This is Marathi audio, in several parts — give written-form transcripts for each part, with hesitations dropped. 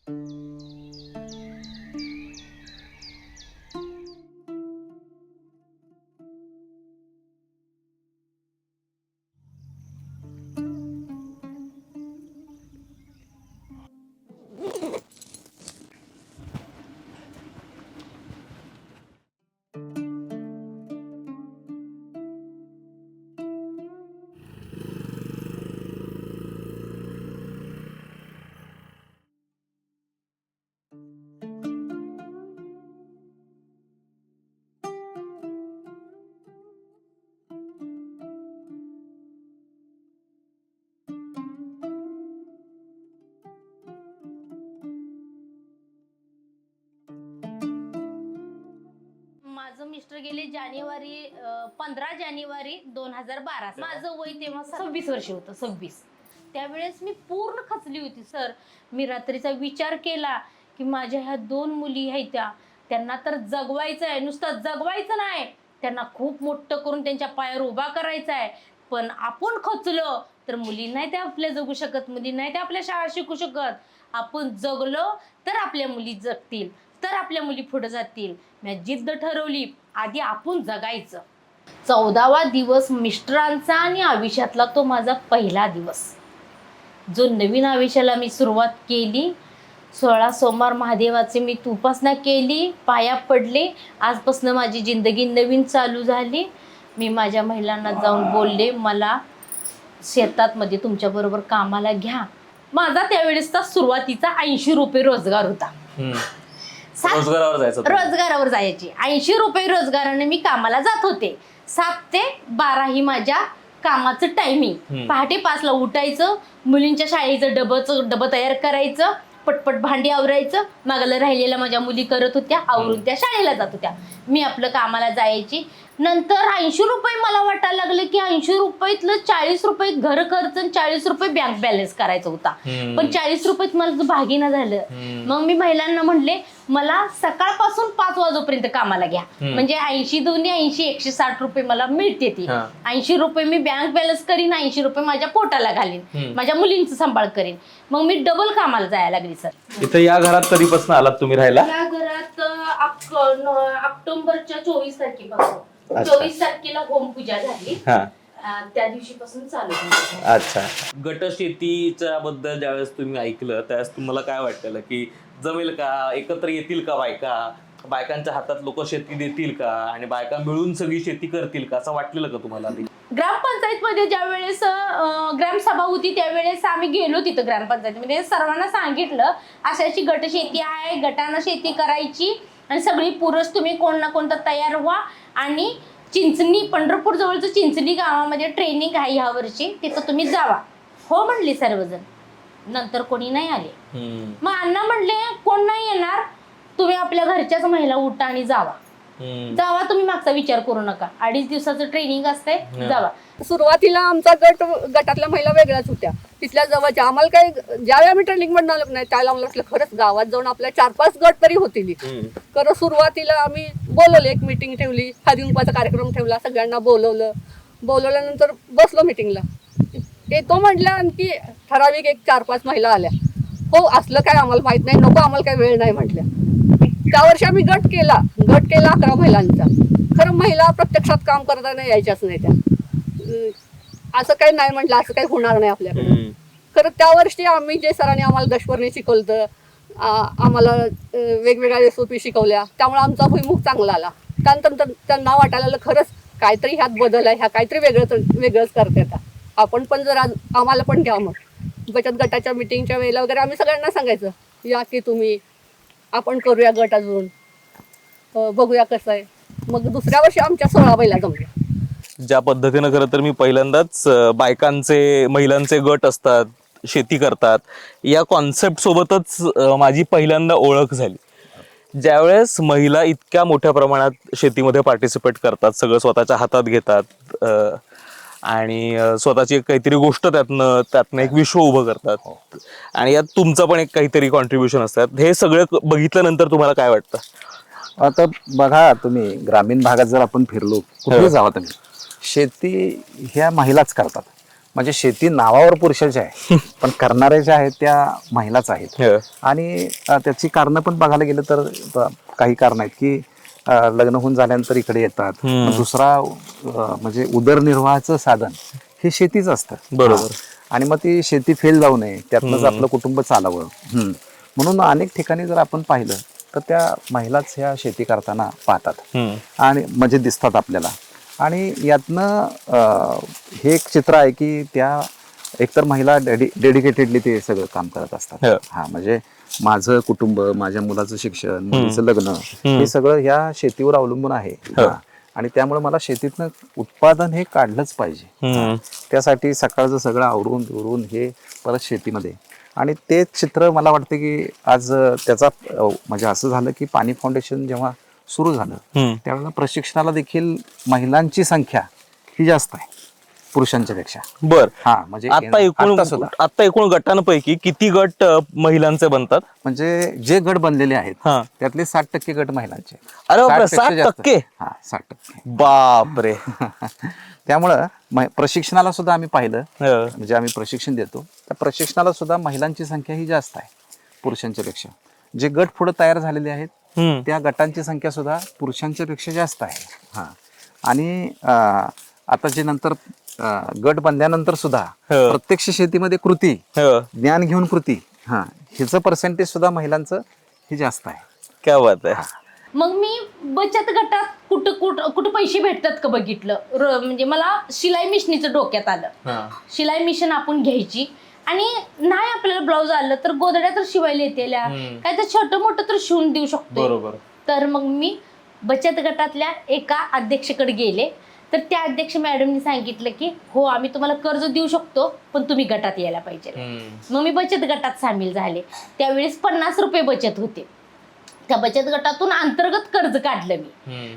माझं मिस्टर गेले 15 जानेवारी 2012. माझं वय तेव्हा 26 वर्ष होतं, 26. त्यावेळेस मी पूर्ण खचली होती सर. मी रात्रीचा विचार केला की माझ्या ह्या 2 मुली आहेत त्यांना तर जगवायचं आहे, नुसतं जगवायचं नाही, त्यांना खूप मोठं करून त्यांच्या पायावर उभा करायचा आहे. पण आपण खचलो तर मुली नाही त्या आपल्या जगू शकत, मुली नाही त्या आपल्या शाळा शिकू शकत. आपण जगलो तर आपल्या मुली जगतील, तर आपल्या मुली पुढे जातील. मी जिद्द ठरवली, आधी आपण जगायचं. 14वा दिवस मिस्टरांचा आणि आयुष्यातला तो माझा पहिला दिवस. जो नवीन आयुष्याला मी सुरुवात केली. 16 सोमवार महादेवाचे मी उपासना केली, पाया पडले. आजपासून माझी जिंदगी नवीन चालू झाली. मी माझ्या महिलांना जाऊन बोलले, मला शेतात मध्ये तुमच्याबरोबर कामाला घ्या. माझा त्यावेळेसचा सुरुवातीचा 80 रुपये रोजगार होता. रोजगारावर जायची. 80 रुपये रोजगाराने मी कामाला जात होते. 7 ते 12 ही माझ्या कामाचं टायमिंग. पहाटे 5ला उठायचं, मुलींच्या शाळेचं डबं तयार करायचं, पटपट भांडी आवरायचं. मागायला राहिलेल्या माझ्या मुली करत होत्या, आवरून त्या शाळेला जात होत्या. मी आपलं कामाला जायची. नंतर 80 रुपये मला वाटायला लागलं की 80 रुपयातलं 40 रुपये घर खर्च आणि 40 रुपये बँक बॅलन्स करायचा होता. पण 40 रुपयात मला भागीना झालं. मग मी महिलांना म्हणले, मला सकाळपासून 5 वाजेपर्यंत कामाला घ्या, म्हणजे 80 दोन्ही 80 160 रुपये मला मिळते. ती 80 रुपये मी बँक बॅलन्स करीन, 80 रुपये माझ्या पोटाला घालीन, माझ्या मुलींचा सांभाळ करीन. मग मी डबल कामाला जायला लागली सर. इथं या घरात कधीपासून आलात तुम्ही राहायला? या घरात ऑक्टोबरच्या 24 तारखेपासून. 24 तारखेला होम पूजा झाली, त्या दिवशीपासून चालू झाली. अच्छा. गट शेतीच्या बद्दल ज्यावेळेस तुम्ही ऐकलं त्यावेळेस तुम्हाला काय वाटलं की जमेल का, एकत्र येतील का बायकांच्या हातात लोक शेती देतील का, आणि बायका मिळून सगळी शेती करतील का, असं वाटलेलं का तुम्हाला? ग्रामपंचायत मध्ये ज्यावेळेस ग्रामसभा होती त्यावेळेस आम्ही गेलो तिथं ग्रामपंचायतीमध्ये. सर्वांना सांगितलं अशाची गट शेती आहे, गटानं शेती करायची आणि सगळी पुरुष तुम्ही कोण ना कोणता तयार व्हा. आणि चिंचणी, पंढरपूर जवळचं चिंचणी गावामध्ये ट्रेनिंग आहे ह्या वर्षी, तिथं तुम्ही जावा. हो म्हणले सर्वजण. नंतर कोणी नाही आले. मग अण्णा म्हणले, कोण नाही येणार, तुम्ही आपल्या घरच्याच महिला उठा आणि जावा. तुम्ही मागचा विचार करू नका. 2.5 दिवसाचं ट्रेनिंग असतंय, जावा. सुरुवातीला आमचा गटातल्या महिला वेगळ्याच होत्या, तिथल्या जवळच्या. आम्हाला काही ज्यावेळी आम्ही ट्रेनिंग मधून आलो नाही त्यावेळेला आम्हाला वाटलं खरंच गावात जाऊन आपल्या 4-5 गट तरी होतील. कारण सुरुवातीला आम्ही बोलवलं, एक मिटिंग ठेवली, हळदी-कुंकवाचा कार्यक्रम ठेवला, सगळ्यांना बोलवल्यानंतर बसलो मिटिंगला. येतो म्हटलं, आणखी ठराविक 4-5 महिला आल्या. हो, असलं काय आम्हाला माहित नाही, नको आम्हाला काही वेळ नाही म्हटल्या. त्या वर्षी आम्ही गट केला 11 महिलांचा. खरं महिला प्रत्यक्षात काम करताना यायच्याच नाही त्या. असं काही नाही म्हटलं, असं काही होणार नाही आपल्याकडे. खरं त्या वर्षी आम्ही जे सरांनी आम्हाला दशपर्णी शिकवलं, आम्हाला वेगवेगळ्या रेसिपी शिकवल्या, त्यामुळे आमचा भुईमुख चांगला आला. त्यानंतर त्यांना वाटायला लागलं खरंच काहीतरी ह्यात बदल आहे, ह्या काहीतरी वेगळंच करतात, आपण पण जरा आम्हाला पण घ्या. मग बचत गटाच्या मिटिंगच्या वेळेला वगैरे आम्ही सगळ्यांना सांगायचं, या की तुम्ही, आपण करूया गट, अजून बघूया कसं आहे. मग दुसऱ्या वर्षी आमच्या 16 महिला जमल्या. ज्या पद्धतीनं खरं तर मी पहिल्यांदाच महिलांचे गट असतात, शेती करतात, या कॉन्सेप्ट सोबतच माझी पहिल्यांदा ओळख झाली. ज्यावेळेस महिला इतक्या मोठ्या प्रमाणात शेतीमध्ये पार्टिसिपेट करतात, सगळं स्वतःच्या हातात घेतात आणि स्वतःची काहीतरी गोष्ट त्यातनं एक विश्व उभं करतात, आणि यात तुमचं पण एक काहीतरी कॉन्ट्रीब्युशन असतात. हे सगळं बघितल्यानंतर तुम्हाला काय वाटतं? आता बघा, तुम्ही ग्रामीण भागात जर आपण फिरलो, कुठे जावा तुम्ही, शेती ह्या महिलाच करतात. म्हणजे शेती नावावर पुरुषाची आहे पण करणाऱ्या ज्या आहेत त्या महिलाच आहेत. हो. आणि त्याची कारणं पण बघायला गेलं तर काही कारण आहेत की लग्न होऊन झाल्यानंतर इकडे येतात. मग दुसरा म्हणजे उदरनिर्वाहाचं साधन हे शेतीच असतं. बरोबर. आणि मग ती शेती फेल जाऊ नये, त्यातनंच आपलं कुटुंब चालावं. म्हणून अनेक ठिकाणी जर आपण पाहिलं तर त्या महिलाच ह्या शेती करताना पाहतात आणि म्हणजे दिसतात आपल्याला. आणि यातनं हे एक चित्र आहे की त्या एकतर महिला डेडिकेटेडली ते सगळं काम करत असतात. हा म्हणजे माझं कुटुंब, माझ्या मुलाचं शिक्षण, मुलीचं लग्न हे सगळं ह्या शेतीवर अवलंबून आहे. आणि त्यामुळे मला शेतीतनं उत्पादन हे काढलंच पाहिजे. त्यासाठी सकाळचं सगळं आवरून हे परत शेतीमध्ये. आणि तेच चित्र मला वाटतं की आज त्याचा म्हणजे असं झालं की पाणी फाउंडेशन जेव्हा सुरू झालं त्यावेळेला प्रशिक्षणाला देखील महिलांची संख्या ही जास्त आहे पुरुषांच्या पेक्षा. बर. हा म्हणजे आता एकूण गटांपैकी किती गट महिलांचे बनतात? म्हणजे जे गट बनलेले आहेत त्यातले 60% गट महिलांचे. अरे बापरे, 60%? हा 60%. बापरे. त्यामुळं प्रशिक्षणाला सुद्धा आम्ही पाहिलं, म्हणजे आम्ही प्रशिक्षण देतो त्या प्रशिक्षणाला सुद्धा महिलांची संख्या ही जास्त आहे पुरुषांच्या पेक्षा. जे गट पुढे तयार झालेले आहेत त्या गटांची संख्या सुद्धा पुरुषांच्या पेक्षा जास्त आहे. हा आणि आता जे नंतर गट बांधल्यानंतर सुद्धा प्रत्यक्ष शेतीमध्ये कृती, ज्ञान घेऊन कृती, ह्याचं पर्सेंटेज सुद्धा महिलांचं हे जास्त आहे. क्या बात आहे. मग मी बचत गटात कुठं पैसे भेटतात का बघितलं. म्हणजे मला शिलाई मिशनीचं डोक्यात आलं. शिलाई मिशन आपण घ्यायची आणि नाही आपल्याला ब्लाऊज आलं तर गोदड्या तर शिवायला येतेल्या, काय तर छोटं मोठं तर शिवून देऊ शकतो. बरोबर. तर मग मी बचत गटातल्या एका अध्यक्षकडे गेले तर त्या अध्यक्ष मॅडमनी सांगितलं की हो आम्ही तुम्हाला कर्ज देऊ शकतो पण तुम्ही गटात यायला पाहिजे. मग मी बचत गटात सामील झाले. त्यावेळेस 50 रुपये बचत होते. त्या बचत गटातून अंतर्गत कर्ज काढलं मी.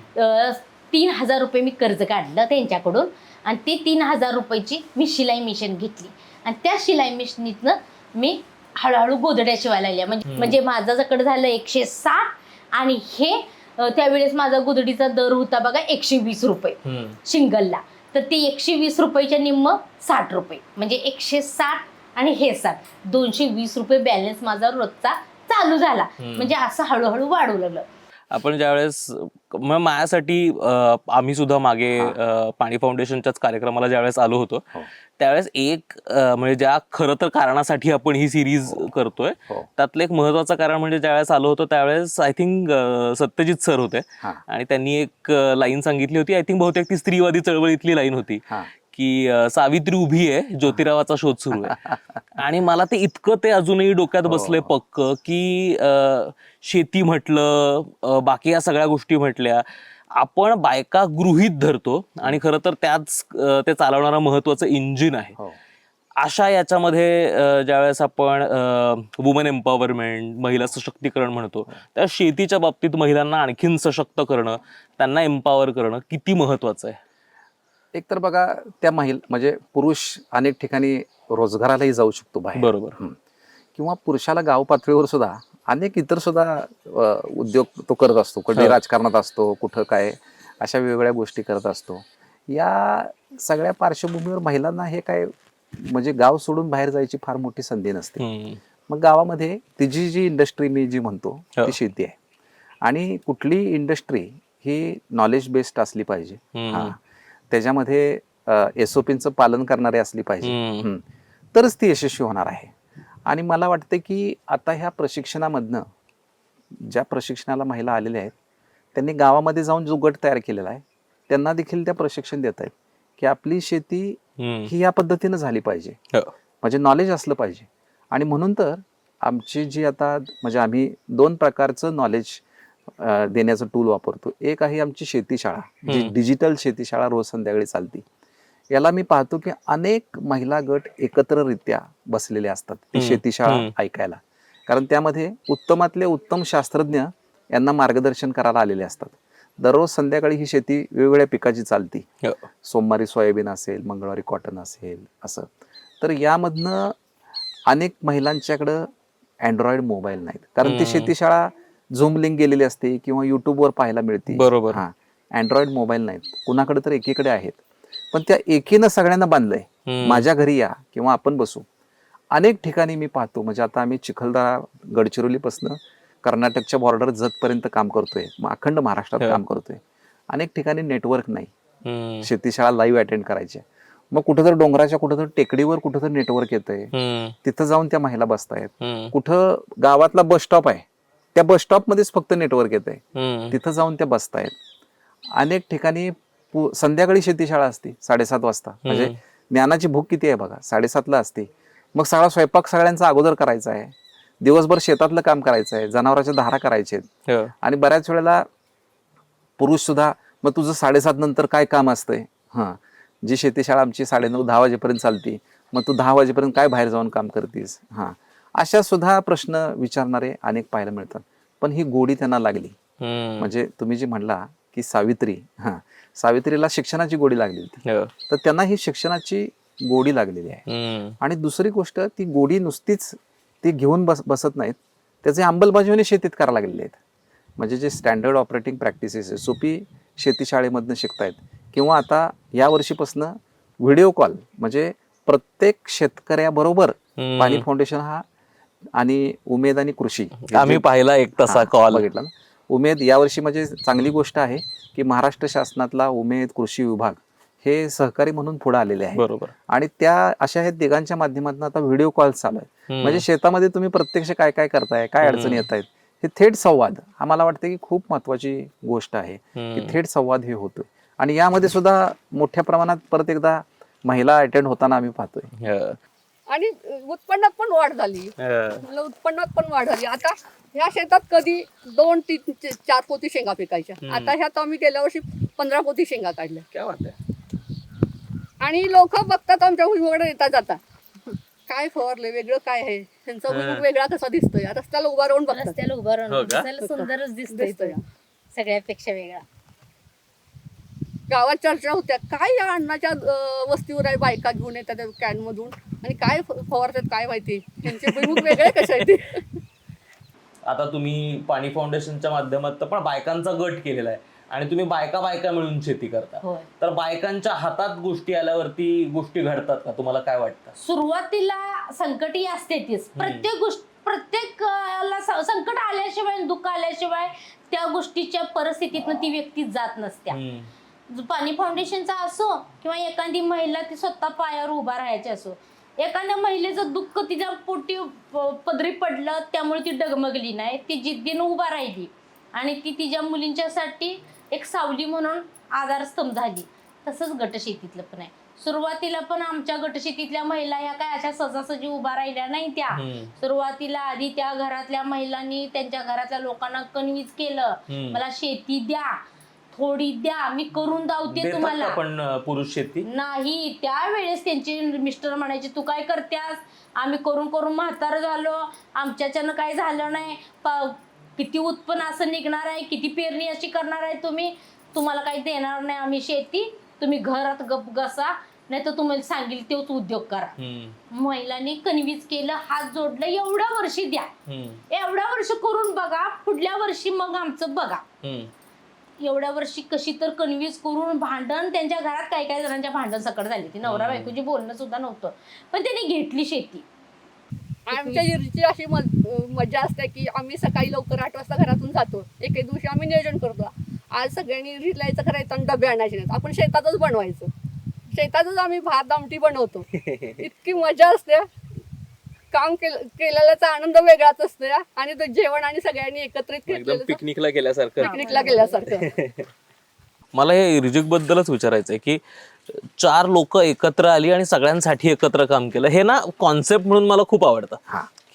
3000 रुपये मी कर्ज काढलं त्यांच्याकडून आणि ते 3000 रुपयाची मी शिलाई मिशन घेतली आणि त्या शिलाई मिशनीतनं मी हळूहळू गोधड्या शिवायला लागल्या. म्हणजे माझं जकडं झालं 160 आणि हे त्यावेळेस माझा गोधडीचा दर होता बघा 120 रुपये शिंगलला. तर ते 120 रुपयाच्या निम्म 60 रुपये म्हणजे 160 आणि हे 60 220 रुपये बॅलन्स माझा रोजचा चालू झाला. म्हणजे असं हळूहळू वाढू लागलं. आपण ज्यावेळेस माझ्यासाठी आम्ही सुद्धा मागे पाणी फाउंडेशनच्याच कार्यक्रमाला ज्यावेळेस आलो होतो त्यावेळेस एक म्हणजे ज्या खरं तर कारणासाठी आपण ही सिरीज करतोय त्यातलं एक महत्वाचं कारण म्हणजे ज्यावेळेस आलो होतो त्यावेळेस आय थिंक सत्यजित सर होते आणि त्यांनी एक लाईन सांगितली होती. आय थिंक बहुतेक ती स्त्रीवादी चळवळीतली लाईन होती की सावित्री उभी आहे, ज्योतिरावाचा शोध सुरू आहे. आणि मला ते इतकं ते अजूनही डोक्यात बसले पक्क की शेती म्हटलं, बाकी या सगळ्या गोष्टी म्हटल्या, आपण बायका गृहीत धरतो आणि खरं तर त्याच ते चालवणारं महत्वाचं इंजिन आहे. अशा याच्यामध्ये ज्यावेळेस आपण वुमन एम्पॉवरमेंट, महिला सशक्तीकरण म्हणतो त्या शेतीच्या बाबतीत महिलांना आणखीन सशक्त करणं, त्यांना एम्पॉवर करणं किती महत्वाचं आहे. एक तर बघा त्या म्हणजे पुरुष अनेक ठिकाणी रोजगारालाही जाऊ शकतो बाहेर. बरोबर. किंवा पुरुषाला गाव पातळीवर सुद्धा अनेक इतर सुद्धा उद्योग तो करत असतो. कधी राजकारणात असतो, कुठं काय अशा वेगवेगळ्या गोष्टी करत असतो. या सगळ्या पार्श्वभूमीवर महिलांना हे काय म्हणजे गाव सोडून बाहेर जायची फार मोठी संधी नसते. मग गावामध्ये तिची जी इंडस्ट्री मी जी म्हणतो ती शेती आहे. आणि कुठली इंडस्ट्री ही नॉलेज बेस्ड असली पाहिजे, त्याच्यामध्ये SOPचं पालन करणारी असली पाहिजे, तरच ती यशस्वी होणार आहे. आणि मला वाटतं की आता ह्या प्रशिक्षणामधनं ज्या प्रशिक्षणाला महिला आलेल्या आहेत त्यांनी गावामध्ये जाऊन जो गट तयार केलेला आहे त्यांना देखील त्या प्रशिक्षण देत आहेत की आपली शेती ही या पद्धतीनं झाली पाहिजे, म्हणजे नॉलेज असलं पाहिजे. आणि म्हणून तर आमची जी आता म्हणजे आम्ही 2 प्रकारचं नॉलेज देण्याचं टूल वापरतो. एक आहे आमची शेतीशाळा, जी डिजिटल शेतीशाळा रोज संध्याकाळी चालती. याला मी पाहतो की अनेक महिला गट एकत्ररित्या बसलेले असतात ती शेतीशाळा ऐकायला. कारण त्यामध्ये उत्तमातले उत्तम शास्त्रज्ञ यांना मार्गदर्शन करायला आलेले असतात. दररोज संध्याकाळी ही शेती वेगवेगळ्या पिकाची चालती. सोमवारी सोयाबीन असेल, मंगळवारी कॉटन असेल, असं. तर यामधनं अनेक महिलांच्याकडं अँड्रॉइड मोबाईल नाहीत, कारण ती शेतीशाळा झूम लिंक गेलेली असते किंवा युट्यूबवर पाहायला मिळते. बरोबर. अँड्रॉइड मोबाईल नाहीत कुणाकडे, तर एकीकडे आहेत. पण त्या एकीनं सगळ्यांना बांधलंय माझ्या घरी या किंवा आपण बसू. अनेक ठिकाणी मी पाहतो, म्हणजे आता आम्ही चिखलदरा गडचिरोलीपासून कर्नाटकच्या बॉर्डर जतपर्यंत काम करतोय, मग अखंड महाराष्ट्रात काम करतोय. अनेक ठिकाणी नेटवर्क नाही, शेतीशाळा लाईव्ह अटेंड करायच्या. मग कुठेतरी डोंगराच्या कुठेतरी टेकडीवर कुठेतरी नेटवर्क येतंय, तिथं जाऊन त्या महिला बसतायत. कुठं गावातला बस स्टॉप आहे, त्या बस स्टॉप मध्येच फक्त नेटवर्क येतंय, तिथं जाऊन त्या बसतायत. अनेक ठिकाणी संध्याकाळी शेतीशाळा असते 7:30 वाजता, म्हणजे ज्ञानाची भूक किती आहे बघा, 7:30ला असते. मग सगळा स्वयंपाक सगळ्यांचा अगोदर करायचा आहे, दिवसभर शेतातलं काम करायचं आहे, जनावरांच्या धारा करायचे आहेत. आणि बऱ्याच वेळेला पुरुष सुद्धा, मग तुझं 7:30 नंतर काय काम असतंय? जी शेतीशाळा आमची 9:30-10 वाजेपर्यंत चालती, मग तू 10 वाजेपर्यंत काय बाहेर जाऊन काम करतीस? अशा सुद्धा प्रश्न विचारणारे अनेक पाहायला मिळतात. पण ही गोडी त्यांना लागली. म्हणजे तुम्ही जी म्हणला की सावित्रीला शिक्षणाची गोडी लागली होती, तर त्यांना ही शिक्षणाची गोडी लागलेली आहे. आणि दुसरी गोष्ट, ती गोडी नुसतीच ती घेऊन बसत नाहीत, त्याचे अंमलबजावणी शेतीत करायला लागलेले आहेत. म्हणजे जे स्टँडर्ड ऑपरेटिंग प्रॅक्टिसेस आहे, सोपी शेतीशाळेमधनं शिकतायत. किंवा आता या वर्षीपासून व्हिडिओ कॉल, म्हणजे प्रत्येक शेतकऱ्याबरोबर पाणी फाउंडेशन आणि उमेद आणि कृषी आम्ही पाहिला एक तसा कॉल बघितला ना. उमेद यावर्षी म्हणजे चांगली गोष्ट आहे की महाराष्ट्र शासनातला उमेद कृषी विभाग हे सहकारी म्हणून पुढे आलेले आहे. बरोबर. आणि त्या अशा आहेत तिघांच्या माध्यमातून आता व्हिडिओ कॉल चालू आहे. म्हणजे शेतामध्ये तुम्ही प्रत्यक्ष काय काय करताय, काय अडचणी येत आहेत, हे थेट संवाद आम्हाला वाटतं की खूप महत्वाची गोष्ट आहे की थेट संवाद हे होतोय. आणि यामध्ये सुद्धा मोठ्या प्रमाणात परत एकदा महिला अटेंड होताना आम्ही पाहतोय. आणि उत्पन्नात पण वाढ झाली, उत्पन्नात पण वाढ झाली. आता ह्या शेतात कधी 2, 3, 4 पोती शेंगा पिकायच्या, आता ह्यात आम्ही गेल्या वर्षी 15 पोती शेंगा काढल्या. क्या बात आहे. आणि लोक बघतात आमच्या भुईमुगाकडे येता जाता, काय फवारले, वेगळं काय आहे, त्यांचा भुईमुग वेगळा कसा दिसतोय, रस्त्याला उभा राहून बघतात. रस्त्याला उभं राहून सुंदरच दिसतोय तो, सगळ्यापेक्षा वेगळा. गावात चर्चा होत्या, काय या अण्णाच्या वस्तीवर आहे, बायका घेऊन येतात कॅन मधून आणि काय फवारतात काय माहिती, त्यांचे भुईमुग वेगळे कसे आहे ते. आता तुम्ही पाणी फाउंडेशनच्या माध्यमातून पण बायकांचा गट केलेला आहे आणि तुम्ही बायका मिळून शेती करता, तर बायकांच्या हातात गोष्टी आल्यावरती गोष्टी घडतात का, तुम्हाला काय वाटतं? सुरुवातीला संकटी असते तीच, प्रत्येक गोष्ट प्रत्येकाला संकट आल्याशिवाय, दुःख आल्याशिवाय त्या गोष्टीच्या परिस्थितीतनं ती व्यक्ती जात नसत्या. पाणी फाउंडेशनचा असो किंवा एखादी महिला ती स्वतः पायावर उभा राहायची असो, एखाद्या महिलेचं दुःख तिच्या पोटी पदरी पडलं त्यामुळे ती डगमगली नाही, ती जिद्दीनं उभा राहिली आणि ती तिच्या मुलींच्यासाठी एक सावली म्हणून आधारस्तंभ झाली. तसंच गटशेतीतलं पण आहे. सुरुवातीला पण आमच्या गटशेतीतल्या महिला ह्या काय अशा सहजासहजी उभा राहिल्या नाही. त्या सुरुवातीला आधी त्या घरातल्या महिलांनी त्यांच्या घरातल्या लोकांना कन्व्हिन्स केलं, मला शेती द्या, थोडी द्या, मी करून दावते तुम्हाला. पण पुरुष शेती नाही, त्यावेळेस त्यांचे मिस्टर म्हणायचे, तू काय करतेस, आम्ही करून करून म्हातार झालो, आमच्याच्यानं काय झालं नाही, किती उत्पन्न असं निघणार आहे, किती पेरणी अशी करणार आहे तुम्ही, तुम्हाला काही देणार नाही आम्ही शेती, तुम्ही घरात गप बसा, नाही तर तुम्हाला सांगेल तेच उद्योग करा. महिलांनी कन्व्हिन्स केलं, हात जोडलं, एवढ्या वर्षी द्या, एवढ्या वर्ष करून बघा, पुढल्या वर्षी मग आमचं बघा. एवढ्या वर्षी कशी तर कन्व्हिन्स करून भांडण, त्यांच्या घरात काही काही जणांच्या भांडण सकट झाली, ती नवरा बायकोची बोलणं सुद्धा नव्हतं, पण त्यांनी घेतली शेती. आमच्या इरची अशी मजा असते की आम्ही सकाळी लवकर 8 वाजता घरातून जातो. एके दिवशी आम्ही नियोजन करतो, आज सगळ्यांनी रिलायचं करायचं आणि डबे आणायचे नाहीत, आपण शेतातच बनवायचं, शेतातच आम्ही भात आमटी बनवतो. इतकी मजा असते, काम केलेल्याचा आनंद वेगळाच असतो. आणि तो जेवण आणि सगळ्यांनी एकत्रित पिकनिकला गेल्यासारखं. मला हे रिजिक बद्दलच विचारायचं आहे की 4 लोक एकत्र आली आणि सगळ्यांसाठी एकत्र काम केलं, हे ना कॉन्सेप्ट म्हणून मला खूप आवडतं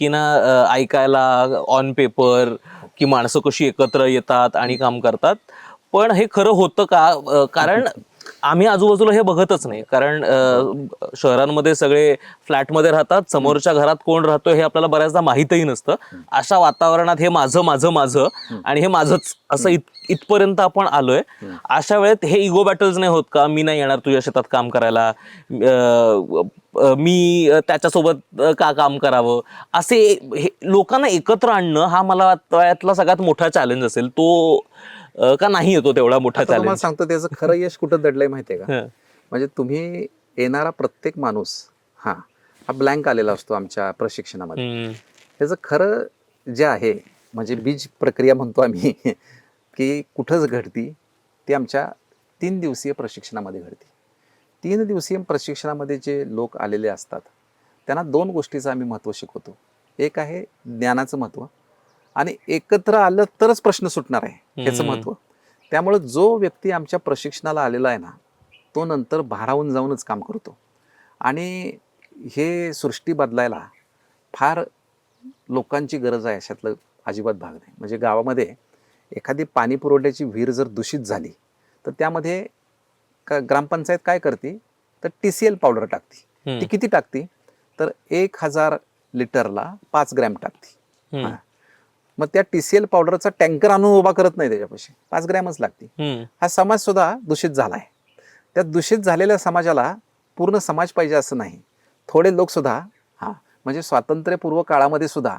की ना ऐकायला ऑन पेपर की माणसं कशी एकत्र येतात आणि काम करतात, पण हे खरं होतं का? कारण आम्ही आजूबाजूला हे बघतच नाही, कारण शहरांमध्ये सगळे फ्लॅटमध्ये राहतात, समोरच्या घरात कोण राहतोय हे आपल्याला बऱ्याचदा माहीतही नसतं. अशा वातावरणात हे माझं माझं माझं आणि हे माझंच असं इथपर्यंत आपण आलोय. अशा वेळेत हे इगो बॅटल्स नाही होत का, मी नाही येणार तुझ्या शेतात काम करायला, मी त्याच्यासोबत का काम करावं, असे लोकांना एकत्र आणणं हा मला वाटतं सगळ्यात मोठा चॅलेंज असेल. तो का नाही येतो तेवढा मोठा चॅलेंज? सांगतो त्याचं खरं यश कुठं दडलंय माहितीये का? म्हणजे तुम्ही येणारा प्रत्येक माणूस हा ब्लँक आलेला असतो आमच्या प्रशिक्षणामध्ये. ह्याचं खरं जे आहे म्हणजे बीज प्रक्रिया म्हणतो आम्ही की कुठंच घडती ती आमच्या 3 दिवसीय प्रशिक्षणामध्ये घडते. 3 दिवसीय प्रशिक्षणामध्ये जे लोक आलेले असतात त्यांना 2 गोष्टीचं आम्ही महत्त्व शिकवतो. एक आहे ज्ञानाचं महत्त्व आणि एकत्र आलं तरच प्रश्न सुटणार आहे ह्याचं महत्त्व. त्यामुळं जो व्यक्ती आमच्या प्रशिक्षणाला आलेला आहे ना तो नंतर भारावून जाऊनच काम करतो. आणि हे सृष्टी बदलायला फार लोकांची गरज आहे अशातलं अजिबात भाग नाही. म्हणजे गावामध्ये एखादी पाणी पुरवठ्याची विहीर जर दूषित झाली तर त्यामध्ये ग्रामपंचायत काय करते तर TCL पावडर टाकते. ती किती टाकते तर 1000 लिटरला 5 ग्रॅम टाकते. मग त्या TCL पावडरचा टँकर आणून उभा करत नाही त्याच्यापाशी, 5 ग्रॅमच लागते. हा समाज सुद्धा दूषित झाला आहे. त्या दूषित झालेल्या समाजाला पूर्ण समाज पाहिजे असं नाही. थोडे लोक सुद्धा म्हणजे स्वातंत्र्यपूर्व काळामध्ये सुद्धा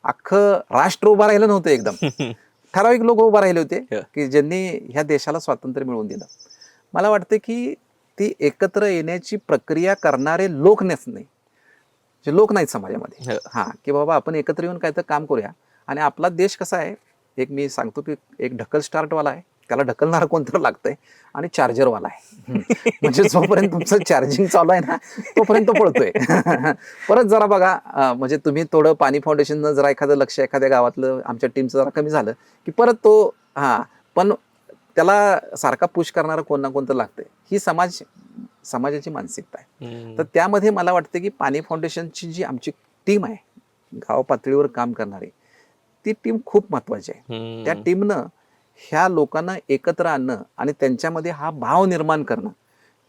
अख्खं राष्ट्र उभं राहिलं नव्हतं एकदम. ठराविक लोक उभं राहिले होते की ज्यांनी ह्या देशाला स्वातंत्र्य मिळवून दिलं. मला वाटतं की ती एकत्र येण्याची प्रक्रिया करणारे लोक नाही, जे लोक नाहीत समाजामध्ये की बाबा आपण एकत्र येऊन काय तर काम करूया. आणि आपला देश कसा आहे, एक मी सांगतो की एक ढकल स्टार्टवाला आहे, त्याला ढकलणारा कोणतं लागतंय आणि चार्जरवाला आहे. म्हणजे जोपर्यंत तुमचं चार्जिंग चालू आहे ना तोपर्यंत पळतोय. परत जरा बघा म्हणजे तुम्ही थोडं पाणी फाउंडेशननं जरा एखादं लक्ष एखाद्या गावातलं आमच्या टीमचं जरा कमी झालं की परत तो पण त्याला सारखा पुश करणारं कोण ना कोणतं लागतंय. ही समाजाची मानसिकता आहे. तर त्यामध्ये मला वाटतं की पाणी फाउंडेशनची जी आमची टीम आहे गाव पातळीवर काम करणारी ती टीम खूप महत्वाची आहे. त्या टीमनं ह्या लोकांना एकत्र आणणं आणि त्यांच्यामध्ये हा भाव निर्माण करणं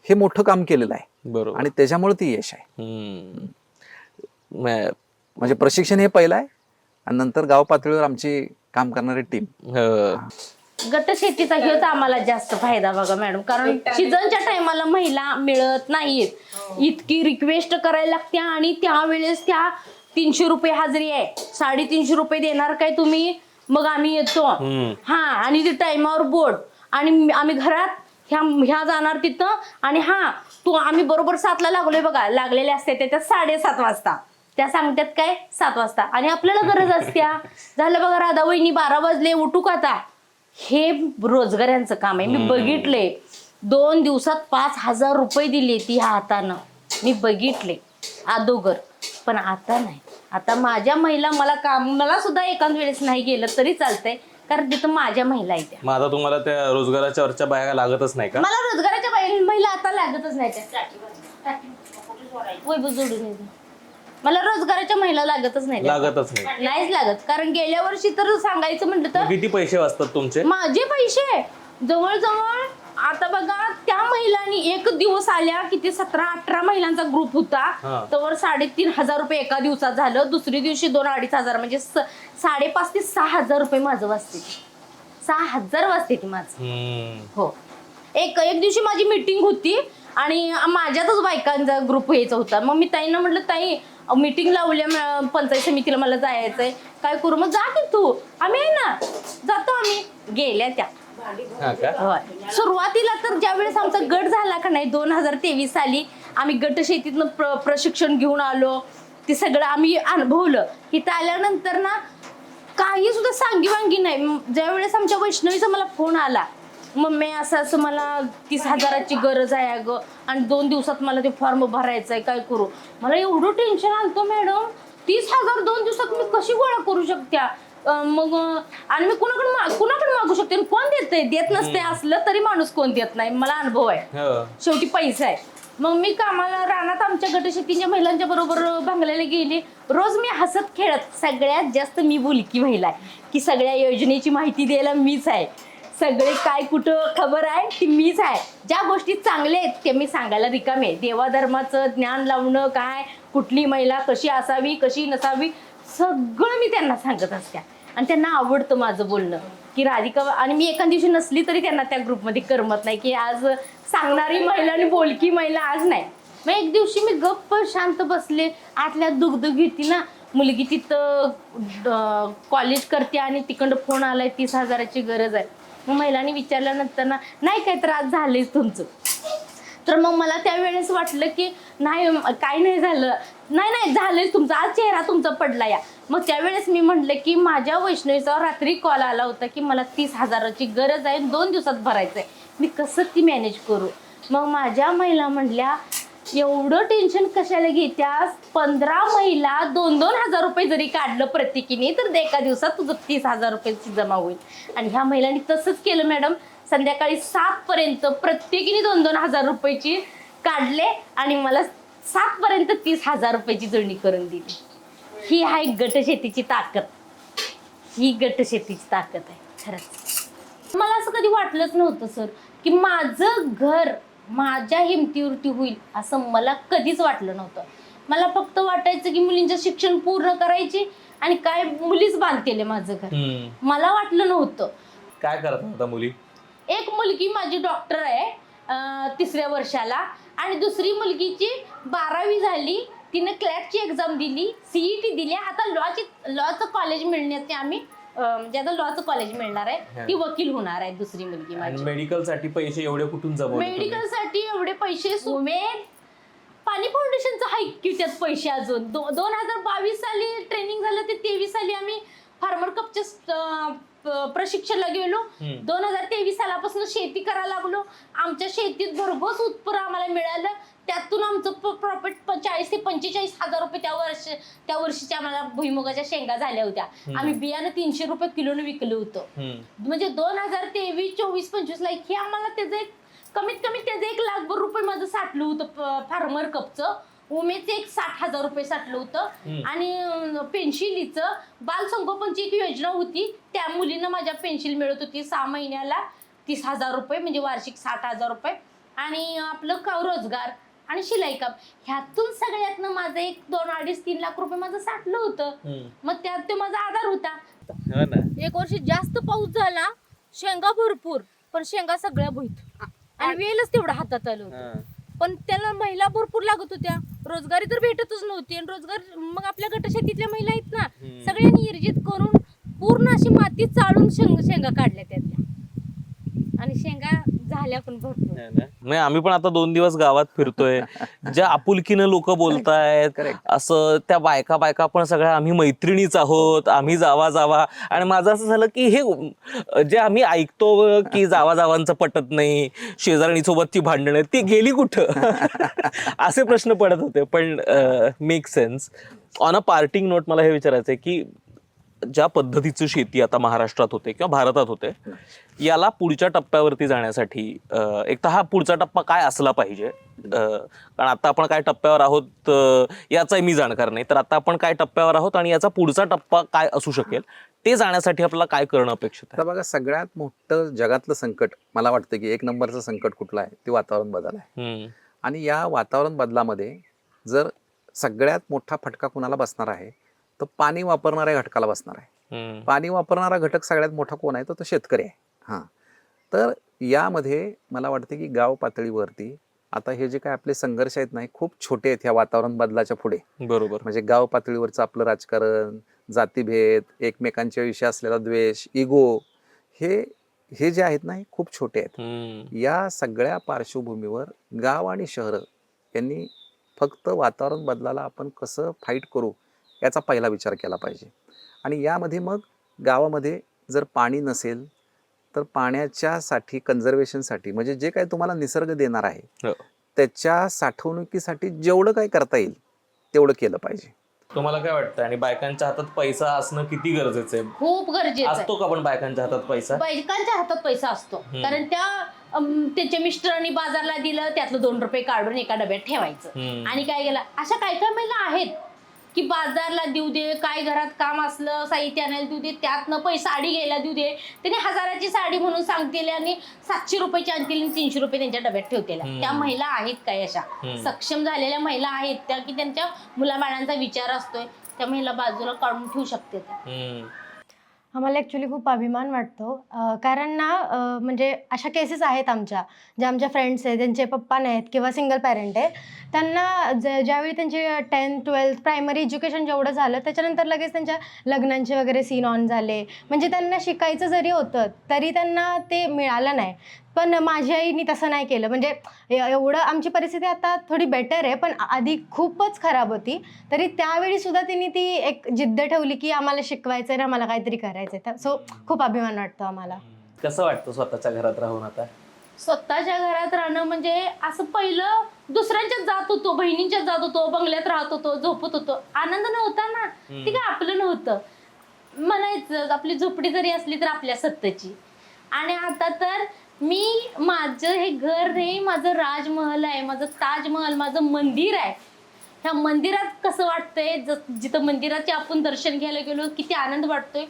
हे मोठं काम केलेलं आहे. बरोबर. आणि त्याच्यामुळे ती यश आहे. म्हणजे प्रशिक्षण हे पहिलं आहे आणि नंतर गाव पातळीवर आमची काम करणारी टीम. गट शेतीचा हेच आम्हाला जास्त फायदा बघा मॅडम, कारण सीझनच्या टायमाला महिला मिळत नाहीत. इतकी रिक्वेस्ट करायला लागते आणि त्यावेळेस त्या 300 रुपये हाजरी आहे, 350 रुपये देणार काय तुम्ही, मग आम्ही येतो. आणि ते टाइमावर बोर्ड आणि आम्ही घरात ह्या जाणार तिथं आणि आम्ही बरोबर 7ला लागलोय बघा, लागलेले असते त्या 7:30 वाजता त्या सांगतात काय 7 वाजता आणि आपल्याला गरज असत्या. झालं बघा राधा वहिनी 12 वाजले उठू का आता. हे रोजगारांचं काम आहे. मी बघितले 2 दिवसात 5,000 रुपये दिले ती ह्या हातानं, मी बघितले अगोदर. पण आता नाही. आता माझ्या महिला मला सुद्धा एकाच वेळेस नाही गेलं तरी चालतंय, कारण तिथं माझ्या महिला आहेत. मग आता तुम्हाला त्या रोजगाराच्या वरच्या बाया लागतच नाही का? मला रोजगाराच्या महिला आता लागतच नाही जोडून. मला रोजगाराच्या महिला लागतच नाही. नाहीच लागत. कारण गेल्या वर्षी तर सांगायचं म्हटलं तर किती पैसे वाचतात तुमचे? माझे पैसे जवळजवळ आता बघा त्या महिलांनी एक दिवस आल्या किती 17-18 महिलांचा ग्रुप होता, तर 3,500 रुपये एका दिवसात झालं. दुसरी दिवशी 2-2,500 म्हणजे 5,500 ते 6,000 रुपये माझं वाचते. 6,000 वाचते ती माझं. हो. एक दिवशी माझी मीटिंग होती आणि माझ्यातच बायकांचा ग्रुप यायचा होता. मग मी ताईंना म्हटलं ताई मीटिंग लावल्या पंचायत समितीला मला जायचंय, काय करू. मग जा की तू, आम्ही आहे ना जातो. आम्ही गेल्या त्या सुरुवातीला तर ज्यावेळेस आमचा गट झाला का नाही 2023 साली आम्ही गट शेतीतनं प्रशिक्षण घेऊन आलो. ते सगळं आम्ही अनुभवलं. इथं आल्यानंतर ना काही सुद्धा सांगीवांगी नाही. ज्यावेळेस आमच्या वैष्णवीचा मला फोन आला, मम्मी असं मला 30,000ची गरज आहे अगं आणि 2 दिवसात मला ते फॉर्म भरायचं आहे, काय करू. मला एवढं टेन्शन आलतं मॅडम, 30,000 2 दिवसात मी कशी गोळा करू शकत्या. मग आणि मी कुणाकडे मागू शकते, कोण देत नसते. असलं तरी माणूस कोण देत नाही, मला अनुभव आहे. शेवटी पैसा आहे. मग मी कामाला रानात आमच्या गटशेतीच्या महिलांच्या बरोबर भांगल्याला गेली. रोज मी हसत खेळत, सगळ्यात जास्त मी बोलकी महिला आहे की सगळ्या योजनेची माहिती द्यायला मीच आहे. सगळे काय कुठं खबर आहे ती मीच आहे. ज्या गोष्टी चांगल्या आहेत ते मी सांगायला रिकामे. देवाधर्माचं ज्ञान लावणं, काय कुठली महिला कशी असावी कशी नसावी सगळं मी त्यांना सांगत असते. आणि त्यांना आवडतं माझं बोलणं की राधिका. आणि मी एका दिवशी नसली तरी त्यांना त्या ग्रुपमध्ये करमत नाही की आज सांगणारी महिला आणि बोलकी महिला आज नाही. मग एक दिवशी मी गप्प शांत बसले. आतल्या दुगदुग घेती ना, मुलगी तिथं कॉलेज करते आणि तिकडं फोन आलाय 30,000ची गरज आहे. मग महिलांनी विचारल्यानंतर ना नाही काय त्रास झालेच तुमचं, तर मग मला त्यावेळेस वाटलं की नाही काय नाही झालं, नाही झालंय तुमचा, आज चेहरा तुमचा पडला या. मग त्यावेळेस मी म्हटलं की माझ्या वैष्णवीचा रात्री कॉल आला होता की मला 30,000ची गरज आहे, 2 दिवसात भरायचं आहे, मी कसं ती मॅनेज करू. मग माझ्या महिला म्हटल्या एवढं टेन्शन कशाला घेत्यास, 15 महिला 2-2 हजार रुपये जरी काढलं प्रत्येकीने तर एका दिवसात तुझं 30,000 रुपयाची जमा होईल. आणि ह्या महिलांनी तसंच केलं मॅडम. संध्याकाळी 7 पर्यंत प्रत्येकीने 2-2 हजार रुपयाची काढले आणि मला 7 पर्यंत 30,000 रुपयाची जुळणी करून दिली. ही आहे गटशेतीची ताकद, ही गटशेतीची ताकद आहे खरंच. मला असं कधी वाटलंच नव्हतं सर की माझं घर माझ्या हिमतीवरती होईल, असं मला कधीच वाटलं नव्हतं. मला फक्त वाटायचं की मुलींचं शिक्षण पूर्ण करायचे आणि काय मुलीच बांधतेले माझं घर. मला वाटलं नव्हतं. काय करत होता मुली? एक मुलगी माझी डॉक्टर आहे 3ऱ्या वर्षाला, आणि दुसरी मुलगीची 12वी झाली, तिने क्लॅटची एक्झाम दिली, CET दिली, आता लॉचं कॉलेज मिळण्याचे आम्ही म्हणजे आता लॉचं कॉलेज मिळणार आहे, ती वकील होणार आहे दुसरी मुलगी माझी. मेडिकल साठी पैसे एवढे कुठून जमवले? मेडिकल साठी एवढे पैसे उमेद पाणी फाउंडेशनचं आहे की त्यात पैसे अजून 2022 साली ट्रेनिंग झालं, ते 23 साली आम्ही फार्मर कपच्या प्रशिक्षणाला गेलो. 2023 सालापासून शेती करायला लागलो. आमच्या शेतीत भरघोस उत्पन्न आम्हाला मिळालं. त्यातून आमचं प्रॉफिट 40 ते 45 हजार रुपये त्या वर्षीच्या आम्हाला भुईमुगाच्या शेंगा झाल्या होत्या. आम्ही बियाणं 300 रुपये किलोने विकलं होतं. म्हणजे 2023, 24, 25 ला हे आम्हाला त्याचं एक कमीत कमी त्याचं 1 लाख रुपये माझं साठलं होतं. फार्मर कपचं उमेचं एक 60,000 रुपये साठलं होतं. आणि पेन्शिलीचं बालसंगोपनची एक योजना होती, त्या मुलीनं माझ्या पेन्शिल मिळत होती 6 महिन्याला 30,000 रुपये, म्हणजे वार्षिक 60,000 रुपये. आणि आपलं रोजगार आणि शिलाई काम, ह्यातून सगळ्यातनं माझं 1, 2, 2.5, 3 लाख रुपये माझं साठलं होतं. मग त्यात ते माझा आधार होता. एक वर्षी जास्त पाऊस झाला, शेंगा भरपूर, पण शेंगा सगळ्या भुईत आणि वेलच तेवढं हातात आलं होतं. पण त्याला महिला भरपूर लागत होत्या, रोजगारी तर भेटतच नव्हती. आणि रोजगार मग आपल्या गटशेतीतल्या महिला आहेत ना, सगळ्यांनी निर्जित करून पूर्ण अशी माती चाळून शेंगा काढल्या त्यातल्या, आणि शेंगा झाल्या पण भरपूर. नाही, आम्ही पण आता 2 दिवस गावात फिरतोय, ज्या आपुलकीनं लोक बोलतायत असं, त्या बायका पण सगळ्या आम्ही मैत्रिणीच आहोत, आम्ही जावा. आणि माझं असं झालं की हे जे आम्ही ऐकतो की जावांचं पटत नाही, शेजारणीसोबतची भांडणं, ती गेली कुठं असे प्रश्न पडत होते. पण make sense. On a parting note मला हे विचारायचं आहे की ज्या पद्धतीची शेती आता महाराष्ट्रात होते किंवा भारतात होते, याला पुढच्या टप्प्यावरती जाण्यासाठी एक तर हा पुढचा टप्पा काय असला पाहिजे, कारण आता आपण काय टप्प्यावर आहोत याचाही मी जाणकार नाही, तर आता आपण काय टप्प्यावर आहोत आणि याचा पुढचा टप्पा काय असू शकेल, ते जाण्यासाठी आपल्याला काय करणं अपेक्षित आहे? आता बघा, सगळ्यात मोठं जगातलं संकट मला वाटतं की 1 नंबरचं संकट कुठलं आहे, ते वातावरण बदल आहे. आणि या वातावरण बदलामध्ये जर सगळ्यात मोठा फटका कुणाला बसणार आहे, तर पाणी वापरणाऱ्या घटकाला बसणार आहे. पाणी वापरणारा घटक सगळ्यात मोठा कोण आहे, तर तो शेतकरी आहे. तर यामध्ये मला वाटतं की गाव पातळीवरती आता हे जे काय आपले संघर्ष आहेत ना, खूप छोटे आहेत ह्या वातावरण बदलाच्या पुढे. बरोबर. म्हणजे गाव पातळीवरचं आपलं राजकारण, जातीभेद, एकमेकांच्या विषयी असलेला द्वेष, इगो, हे जे आहेत ना, हे खूप छोटे आहेत. या सगळ्या पार्श्वभूमीवर गाव आणि शहर यांनी फक्त वातावरण बदलाला आपण कसं फाईट करू याचा पहिला विचार केला पाहिजे. आणि यामध्ये मग गावामध्ये जर पाणी नसेल तर पाण्याच्यासाठी, कन्झर्वेशनसाठी, म्हणजे जे काही तुम्हाला निसर्ग देणार आहे त्याच्या साठवणुकीसाठी जेवढं काही करता येईल तेवढं केलं पाहिजे. तुम्हाला काय वाटतं? आणि बायकांच्या हातात पैसा असणं किती गरजेचं आहे? खूप गरजेचं असतो का पण बायकांच्या हातात पैसा? बायकांच्या हातात पैसा असतो, कारण त्याच्या मिस्टरांनी बाजारला दिलं, त्यातलं 2 रुपये काढून एका डब्यात ठेवायचं. आणि काय गेलं, अशा काय महिला आहेत की बाजारला देऊ दे, काय घरात काम असलं साहित्य आणायला देऊ दे, त्यातनं पैसा साडी घ्यायला देऊ दे, त्याने 1000ची साडी म्हणून सांगतील आणि 700 रुपयाची आणतील आणि 300 रुपये त्यांच्या डब्यात ठेवतील. त्या महिला आहेत काय अशा सक्षम झालेल्या महिला आहेत त्या की त्यांच्या मुलाबाळांचा विचार असतोय, त्या महिला बाजूला काढून ठेवू शकते. आम्हाला ॲक्च्युली खूप अभिमान वाटतो, कारण ना म्हणजे अशा केसेस आहेत आमच्या, ज्या आमच्या फ्रेंड्स आहेत, त्यांचे पप्पा नाहीत किंवा सिंगल पॅरेंट आहे, त्यांना ज्यावेळी त्यांचे 10th, 12th प्रायमरी एज्युकेशन जेवढं झालं त्याच्यानंतर लगेच त्यांच्या लग्नांचे वगैरे सीन ऑन झाले. म्हणजे त्यांना शिकायचं जरी होतं तरी त्यांना ते मिळालं नाही. पण माझ्या आईनी तसं नाही केलं. म्हणजे एवढं आमची परिस्थिती आता थोडी बेटर आहे, पण आधी खूपच खराब होती. तरी त्यावेळी सुद्धा तिने ती एक जिद्द ठेवली की आम्हाला शिकवायचं आहे ना, आम्हाला काहीतरी करायचं आहे. सो खूप अभिमान वाटतो आम्हाला. कसं वाटतं स्वतःच्या घरात राहून आता? स्वतःच्या घरात राहणं म्हणजे असं पहिलं दुसऱ्यांच्यात जात होतो, बहिणींच्यात जात होतो, बंगल्यात राहत होतो, झोपत होतो, आनंद नव्हता ना. ते काय आपलं नव्हतं. म्हणायचं आपली झोपडी जरी असली तर आपल्या सत्तेची. आणि आता तर माझं हे घर नाही, माझं राजमहल आहे, माझं ताजमहल, माझं मंदिर आहे. ह्या मंदिरात कसं वाटतंय, जिथं मंदिराचे आपण दर्शन घ्यायला गेलो किती आनंद वाटतोय,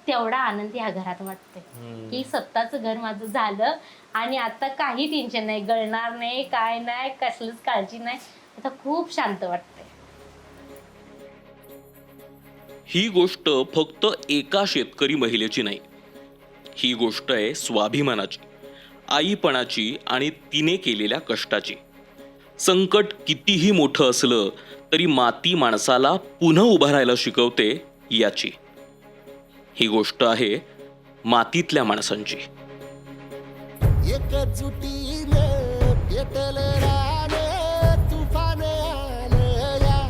तेवढा आनंद ह्या घरात वाटतोय की स्वतःचं घर माझं झालं आणि आता काही टेन्शन नाही, गळणार नाही, काय नाही, कसलंच काळजी नाही. आता खूप शांत वाटतंय. ही गोष्ट फक्त एका शेतकरी महिलेची नाही, ही गोष्ट आहे स्वाभिमानाची, आईपणाची आणि तिने केलेल्या कष्टाची. संकट कितीही मोठं असलं तरी माती माणसाला पुन्हा उभं राहायला शिकवते याची. ही गोष्ट आहे मातीतल्या माणसांची. एकजुटीने पेटलं रान, तुफान आलं या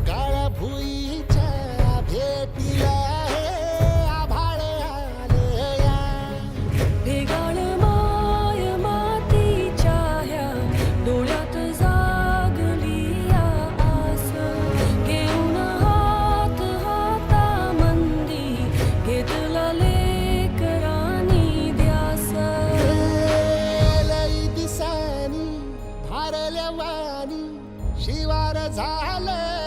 काळ्या भुईच्या भेटीला, हे आभाळ आलं या. ढेगाळ माय मातीच्या ह्या डोळ्यात जागली या आस, घेऊन हात हातामंदी घेतला लेकरांनी ध्यास. लई दिसानी भारल्या वाणी शिवार झालं